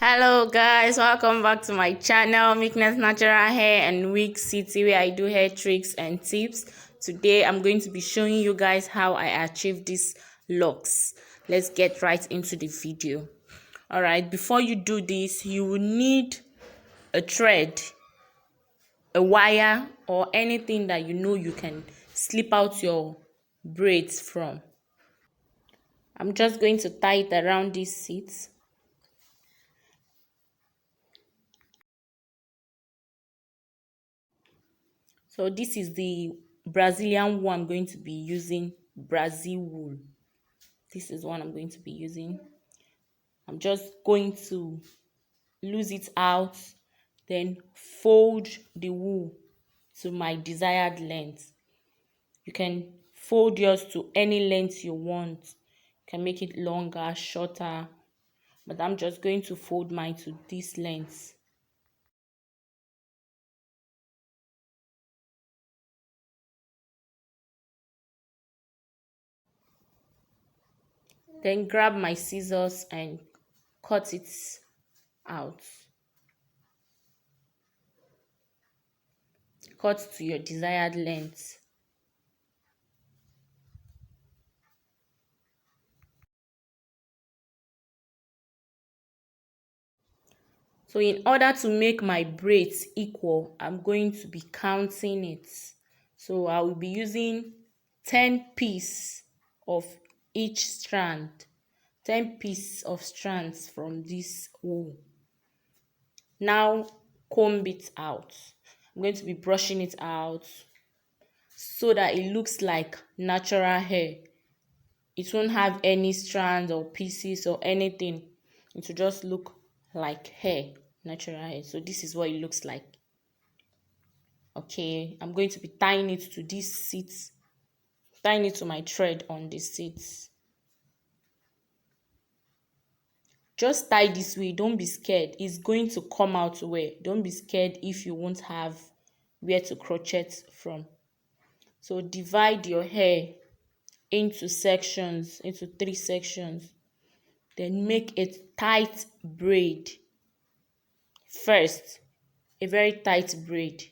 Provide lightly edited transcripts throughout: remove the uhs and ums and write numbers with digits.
Hello guys, welcome back to my channel Meekness Natural Hair and Wig City, where I do hair tricks and tips. Today I'm going to be showing you guys how I achieve these locks. Let's get right into the video. Alright, before you do this, you will need a thread, a wire, or anything that you know you can slip out your braids from. I'm just going to tie it around these seats. So this is the Brazilian wool I'm going to be using, Brazil wool. This is one I'm going to be using. I'm just going to loose it out, then fold the wool to my desired length. You can fold yours to any length you want. You can make it longer, shorter, but I'm just going to fold mine to this length. Then grab my scissors and cut it out. Cut to your desired length. So in order to make my braids equal, I'm going to be counting it. So I will be using 10 pieces of each strand. 10 pieces of strands from this wool. Now comb it out. I'm going to be brushing it out so that it looks like natural hair. It won't have any strands or pieces or anything. It will just look like hair, natural hair. So this is what it looks like. Okay, I'm going to be tying it to these seats, tying it to my thread on the seats. Just tie this way, don't be scared. It's going to come out well. Don't be scared if you won't have where to crochet from. So divide your hair into sections, into 3 sections. Then make a tight braid. First, a very tight braid.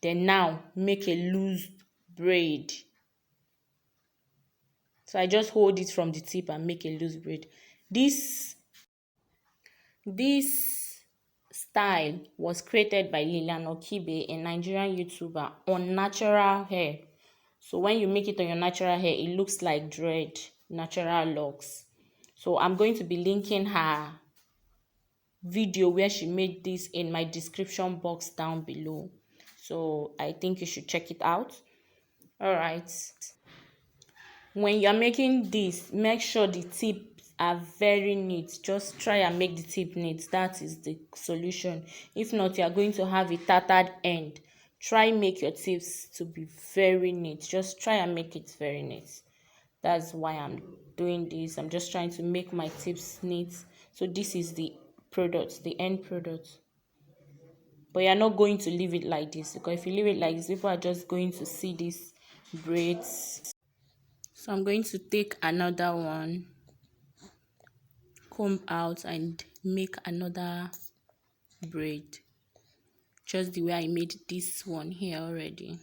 Then now make a loose braid. So I just hold it from the tip and make a loose braid. This style was created by Lilian Okibe, a Nigerian YouTuber, on natural hair. So when you make it on your natural hair, it looks like dread, natural locks. So I'm going to be linking her video where she made this in my description box down below. So I think you should check it out. All right. When you're making this, make sure the tips are very neat. Just try and make the tip neat. That is the solution. If not, you are going to have a tattered end. Try make your tips to be very neat. Just try and make it very neat. That's why I'm doing this. I'm just trying to make my tips neat. So this is the product, the end product. But you're not going to leave it like this, because if you leave it like this, people are just going to see these braids. So I'm going to take another one, comb out and make another braid, just the way I made this one here already.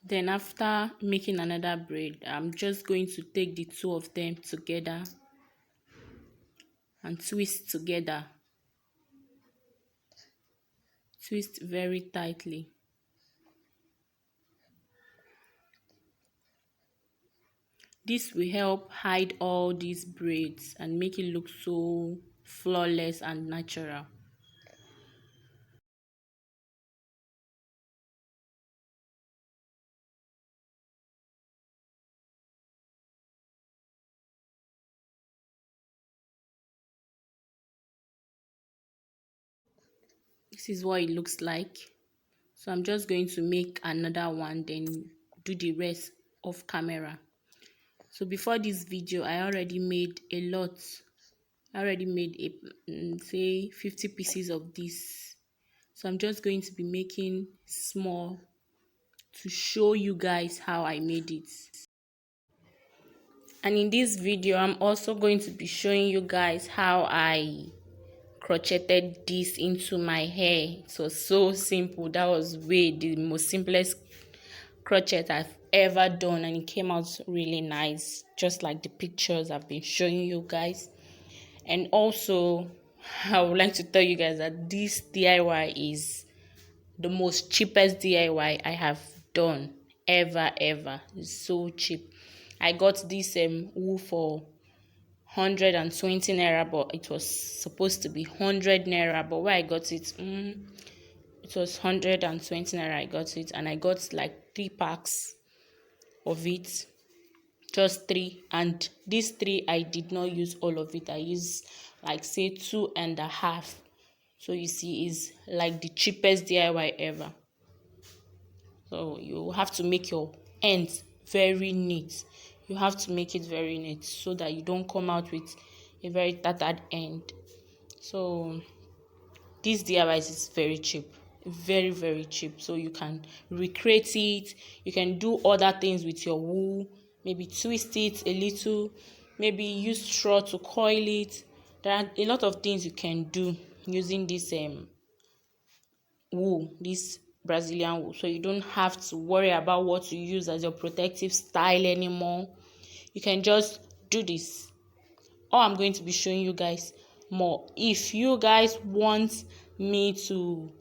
Then after making another braid, I'm just going to take the two of them together and twist together. Twist very tightly. This will help hide all these braids and make it look so flawless and natural. This is what it looks like. So I'm just going to make another one, then do the rest off camera. So before this video, I already made a lot. I already made say 50 pieces of this. So I'm just going to be making small to show you guys how I made it. And in this video, I'm also going to be showing you guys how I crocheted this into my hair. It was so simple. That was the most simplest crochet I've ever done, and it came out really nice, just like the pictures I've been showing you guys. And also, I would like to tell you guys that this DIY is the most cheapest DIY I have done ever. It's so cheap. I got this wool for 120 naira, but it was supposed to be 100 naira. But where I got it, it was 120 naira. I got it, and I got like 3 packs of it, just 3. And these 3, I did not use all of it. I used like say 2.5. So you see, is like the cheapest DIY ever. So you have to make your ends very neat. You have to make it very neat so that you don't come out with a very tattered end. So this DIY is very cheap, very cheap. So you can recreate it. You can do other things with your wool. Maybe twist it a little. Maybe use straw to coil it. There are a lot of things you can do using this wool, this Brazilian wool. So you don't have to worry about what to use as your protective style anymore. You can just do this. Or I'm going to be showing you guys more. If you guys want me to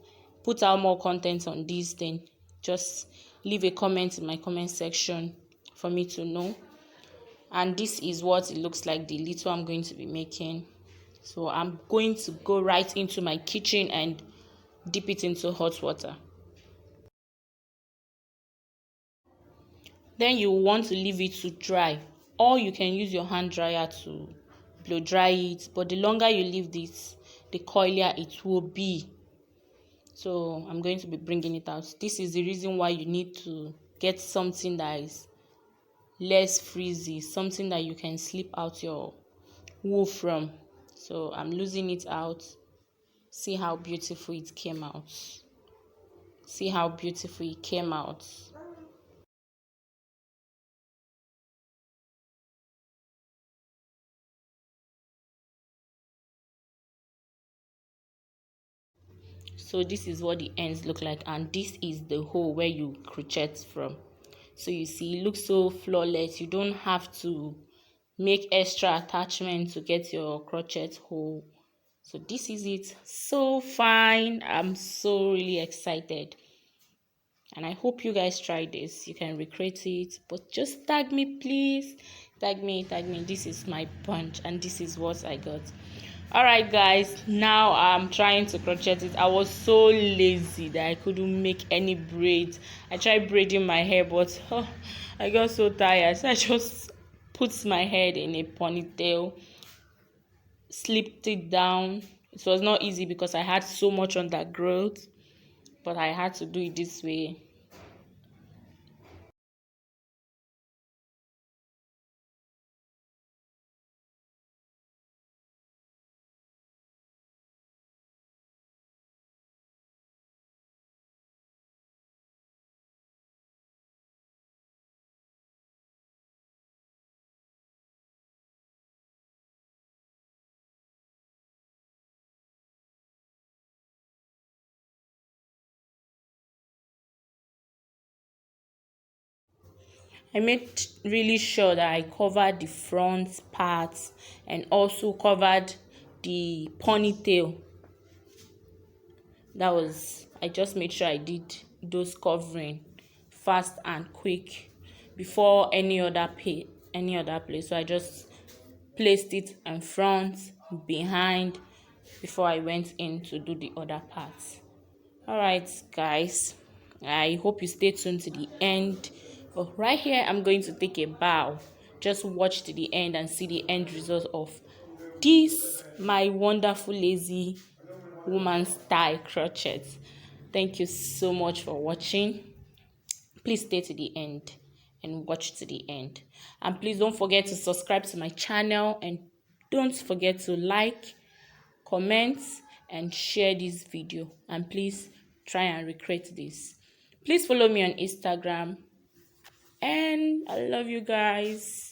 put out more content on this, then just leave a comment in my comment section for me to know. And this is what it looks like, the little I'm going to be making. So I'm going to go right into my kitchen and dip it into hot water. Then you want to leave it to dry, or you can use your hand dryer to blow dry it, but the longer you leave this, the coilier it will be. So I'm going to be bringing it out. This is the reason why you need to get something that is less frizzy, something that you can slip out your wool from. So I'm losing it out. See how beautiful it came out. See how beautiful it came out. So this is what the ends look like, and this is the hole where you crochet from. So you see, it looks so flawless. You don't have to make extra attachment to get your crochet hole. So this is it. So fine. I'm so really excited, and I hope you guys try this. You can recreate it, but just tag me, please. Tag me. This is my punch, and this is what I got. All right, guys, now I'm trying to crochet it. I was so lazy that I couldn't make any braids. I tried braiding my hair, but I got so tired, so I just put my head in a ponytail, slipped it down. It was not easy because I had so much undergrowth, but I had to do it this way. I made really sure that I covered the front parts and also covered the ponytail. I just made sure I did those covering fast and quick before any other place. So I just placed it in front, behind, before I went in to do the other parts. All right, guys, I hope you stay tuned to the end. But right here, I'm going to take a bow. Just watch to the end and see the end result of this, my wonderful lazy woman style crochet. Thank you so much for watching. Please stay to the end and watch to the end. And please don't forget to subscribe to my channel, and don't forget to like, comment, and share this video. And please try and recreate this. Please follow me on Instagram, and I love you guys.